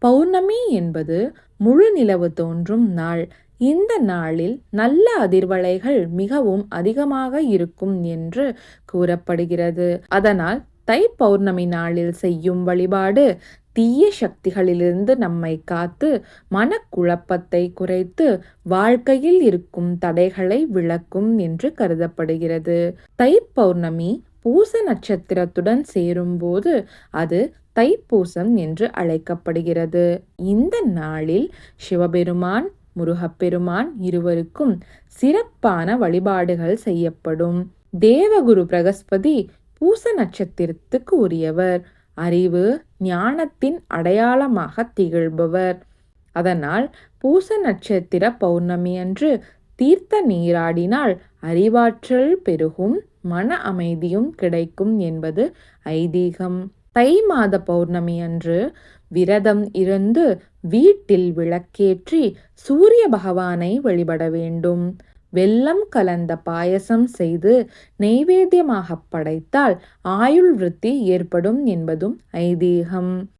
பௌர்ணமி என்பது முழு நிலவு தோன்றும் நாள். இந்த நாளில் நல்ல அதிர்வலைகள் மிகவும் அதிகமாக இருக்கும் என்று கூறப்படுகிறது. அதனால் தை பௌர்ணமி நாளில் செய்யும் வழிபாடு தீய சக்திகளிலிருந்து நம்மை காத்து மனக்குழப்பத்தை குறைத்து வாழ்க்கையில் இருக்கும் தடைகளை விளக்கும் என்று கருதப்படுகிறது. தை பௌர்ணமி பூச நட்சத்திரத்துடன் சேரும்போது அது தைப்பூசம் என்று அழைக்கப்படுகிறது. இந்த நாளில் சிவபெருமான், முருகப்பெருமான் இருவருக்கும் சிறப்பான வழிபாடுகள் செய்யப்படும். தேவகுரு பிரகஸ்பதி பூச நட்சத்திரத்துக்கு உரியவர். அறிவு, ஞானத்தின் அடையாளமாக திகழ்பவர். அதனால் பூச நட்சத்திர பௌர்ணமி அன்று தீர்த்த நீராடினால் அறிவாற்றல் பெருகும், மன அமைதியும் கிடைக்கும் என்பது ஐதீகம். தை மாத பௌர்ணமி அன்று விரதம் இருந்து வீட்டில் விளக்கேற்றி சூரிய பகவானை வழிபட வேண்டும். வெல்லம் கலந்த பாயசம் செய்து நெய்வேத்தியமாக படைத்தால் ஆயுள் விருத்தி ஏற்படும் என்பதும் ஐதீகம்.